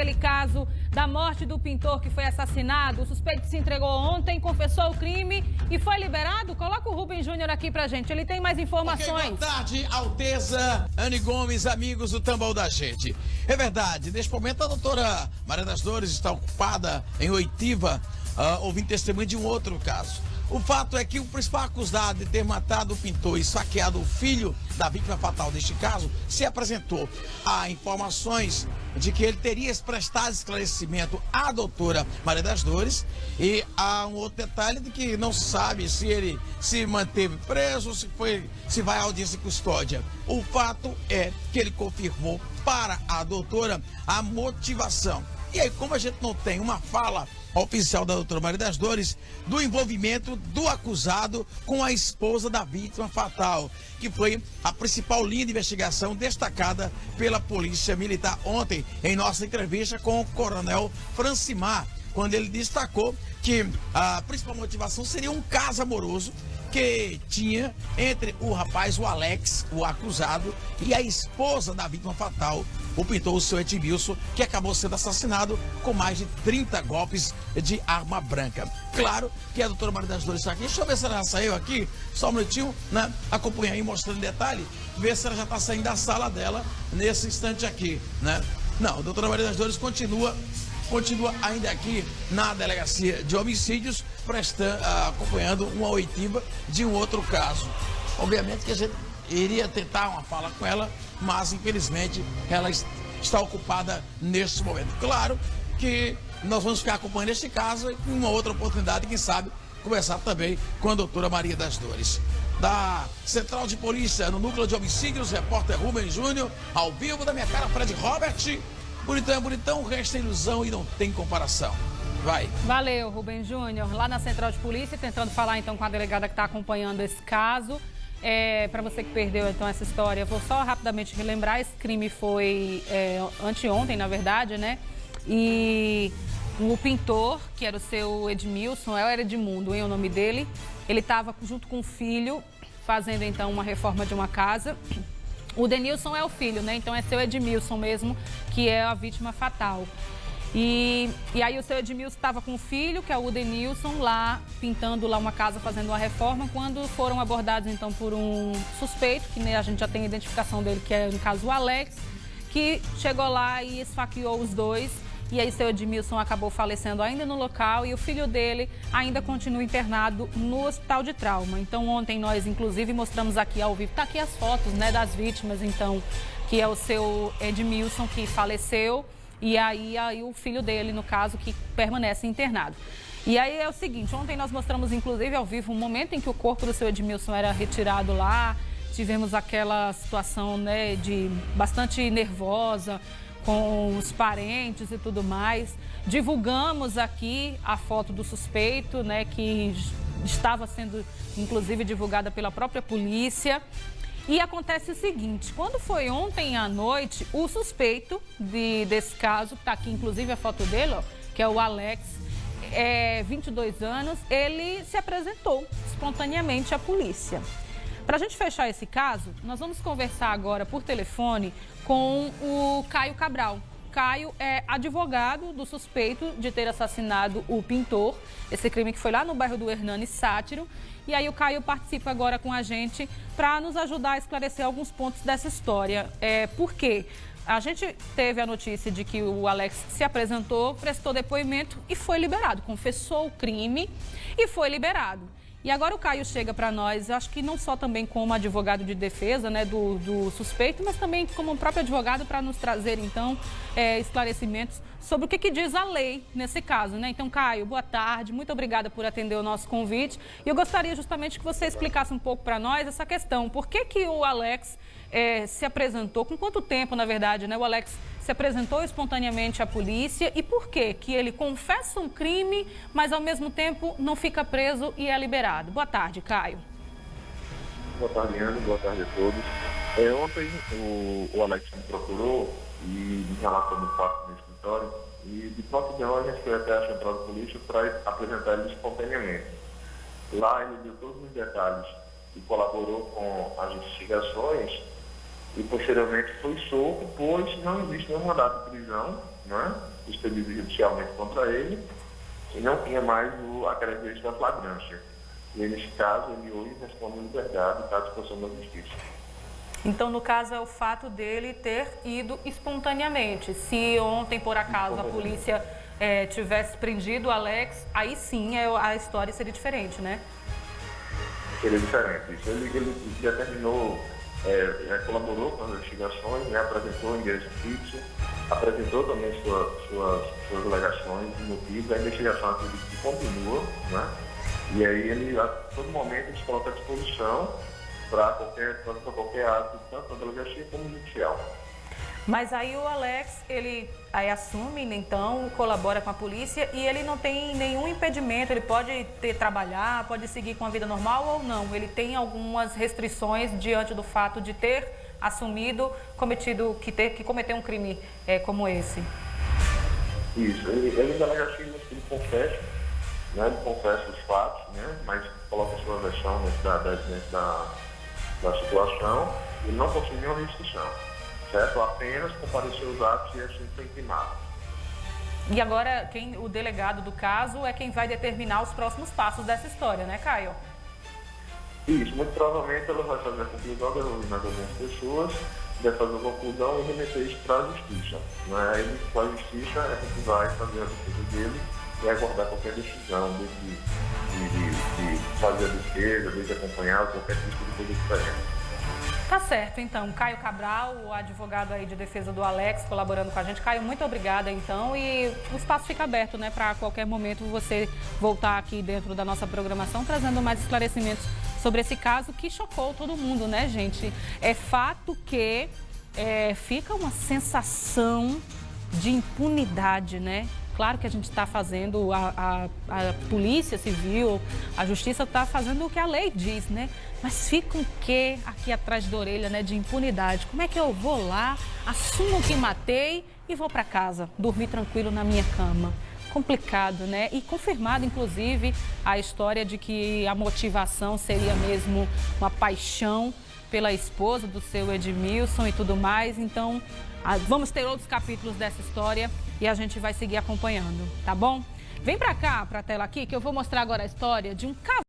aquele caso da morte do pintor que foi assassinado. O suspeito se entregou ontem, confessou o crime e foi liberado. Coloca o Rubens Júnior aqui pra gente, ele tem mais informações. Boa tarde, Alteza, Anne Gomes, amigos do Tambor da Gente. É verdade, neste momento a doutora Maria das Dores está ocupada em oitiva, ouvindo testemunho de um outro caso. O fato é que o principal acusado de ter matado o pintor e esfaqueado o filho da vítima fatal deste caso se apresentou. Há informações de que ele teria prestado esclarecimento à doutora Maria das Dores, e há um outro detalhe de que não se sabe se ele se manteve preso ou se vai à audiência e custódia. O fato é que ele confirmou para a doutora a motivação. E aí, como a gente não tem uma fala oficial da doutora Maria das Dores do envolvimento do acusado com a esposa da vítima fatal, que foi a principal linha de investigação destacada pela Polícia Militar ontem, em nossa entrevista com o coronel Francimar, quando ele destacou que a principal motivação seria um caso amoroso que tinha entre o rapaz, o Alex, o acusado, e a esposa da vítima fatal, o pintor, o seu Edmilson, que acabou sendo assassinado com mais de 30 golpes de arma branca. Claro que a doutora Maria das Dores está aqui. Deixa eu ver se ela já saiu aqui, só um minutinho, né? Acompanha aí, mostrando em detalhe, ver se ela já está saindo da sala dela nesse instante aqui, né? Não, a doutora Maria das Dores continua ainda aqui na delegacia de homicídios, acompanhando uma oitiva de um outro caso. Obviamente que a gente iria tentar uma fala com ela, mas infelizmente ela está ocupada neste momento. Claro que nós vamos ficar acompanhando este caso e, em uma outra oportunidade, quem sabe, conversar também com a doutora Maria das Dores. Da Central de Polícia, no Núcleo de Homicídios, repórter Rubens Júnior, ao vivo da minha cara, Fred Robert. Bonitão é bonitão, resta ilusão e não tem comparação. Vai. Valeu, Rubens Júnior. Lá na Central de Polícia, tentando falar então com a delegada que está acompanhando esse caso. Para você que perdeu então essa história, vou só rapidamente relembrar. Esse crime foi anteontem, na verdade, né? E o pintor, que era o seu Edmilson, era Edmundo, o nome dele, ele estava junto com o filho, fazendo então uma reforma de uma casa. O Denilson é o filho, né? Então é seu Edmilson mesmo, que é a vítima fatal. E aí o seu Edmilson estava com o filho, que é o Denilson, lá pintando lá uma casa, fazendo uma reforma, quando foram abordados então por um suspeito, que a gente já tem a identificação dele, que é no caso o Alex, que chegou lá e esfaqueou os dois. E aí seu Edmilson acabou falecendo ainda no local e o filho dele ainda continua internado no hospital de trauma. Então ontem nós inclusive mostramos aqui ao vivo, tá aqui as fotos, né, das vítimas, então, que é o seu Edmilson que faleceu e aí o filho dele, no caso, que permanece internado. E aí é o seguinte, ontem nós mostramos inclusive ao vivo um momento em que o corpo do seu Edmilson era retirado lá, tivemos aquela situação, né, de bastante nervosa, com os parentes e tudo mais. Divulgamos aqui a foto do suspeito, né, que estava sendo, inclusive, divulgada pela própria polícia. E acontece o seguinte, quando foi ontem à noite, o suspeito desse caso, está aqui inclusive a foto dele, ó, que é o Alex, 22 anos, ele se apresentou espontaneamente à polícia. Para a gente fechar esse caso, nós vamos conversar agora por telefone com o Caio Cabral. Caio é advogado do suspeito de ter assassinado o pintor, esse crime que foi lá no bairro do Hernani Sátiro. E aí o Caio participa agora com a gente para nos ajudar a esclarecer alguns pontos dessa história. Por quê? A gente teve a notícia de que o Alex se apresentou, prestou depoimento e foi liberado. Confessou o crime e foi liberado. E agora o Caio chega para nós, acho que não só também como advogado de defesa, né, do suspeito, mas também como próprio advogado para nos trazer, então, esclarecimentos sobre o que diz a lei nesse caso, né? Então, Caio, boa tarde, muito obrigada por atender o nosso convite. E eu gostaria justamente que você explicasse um pouco para nós essa questão. Por que o Alex se apresentou, com quanto tempo, na verdade, né, o Alex se apresentou espontaneamente à polícia e por que ele confessa um crime, mas ao mesmo tempo não fica preso e é liberado? Boa tarde, Caio. Boa tarde, Ana. Boa tarde a todos. Ontem o Alex me procurou e me relatou no fato no escritório e de prontidão a gente foi até a central de polícia para apresentar ele espontaneamente. Lá ele deu todos os detalhes e colaborou com as investigações e posteriormente foi solto, pois não existe nenhum mandado de prisão né, expedido judicialmente contra ele, e não tinha mais a característica da flagrância. E nesse caso, ele hoje responde em liberdade e está à disposição da justiça. Então, no caso, é o fato dele ter ido espontaneamente. Se ontem, por acaso, a polícia tivesse prendido o Alex, aí sim a história seria diferente, né? Seria diferente. Isso. Ele determinou, colaborou com as investigações, né, apresentou o endereço fixo, apresentou também suas alegações e motivos. A investigação acredito que continua, né? E aí ele, a todo momento, se coloca à disposição para qualquer ato, tanto na delegacia como no judicial. Mas aí o Alex, ele aí assume, então, colabora com a polícia e ele não tem nenhum impedimento, ele pode trabalhar, pode seguir com a vida normal ou não? Ele tem algumas restrições diante do fato de ter assumido, que cometeu um crime como esse? Isso, ele na delegacia ele confessa, né, ele confessa os fatos, né, mas coloca a sua versão dentro da situação e não possui nenhuma restrição, certo? Apenas compareceu os atos e assim foi intimado. E agora, o delegado do caso é quem vai determinar os próximos passos dessa história, né, Caio? Isso, muito provavelmente ela vai fazer a conclusão, devolver mais algumas pessoas, vai fazer a conclusão e remeter isso para a justiça. Né? Aí, com a justiça, é que vai fazer a defesa dele e aguardar qualquer decisão de fazer a defesa, de acompanhar qualquer tipo de coisa diferente. Tá certo, então. Caio Cabral, o advogado aí de defesa do Alex, colaborando com a gente. Caio, muito obrigada, então. E o espaço fica aberto, né, para qualquer momento você voltar aqui dentro da nossa programação, trazendo mais esclarecimentos sobre esse caso que chocou todo mundo, né, gente? É fato que fica uma sensação de impunidade, né? Claro que a gente está fazendo, a Polícia Civil, a Justiça está fazendo o que a lei diz, né? Mas fica um quê aqui atrás da orelha, né, de impunidade. Como é que eu vou lá, assumo que matei e vou para casa, dormir tranquilo na minha cama? Complicado, né? E confirmado, inclusive, a história de que a motivação seria mesmo uma paixão pela esposa do seu Edmilson e tudo mais. Então, vamos ter outros capítulos dessa história e a gente vai seguir acompanhando, tá bom? Vem pra cá, pra tela aqui, que eu vou mostrar agora a história de um casal.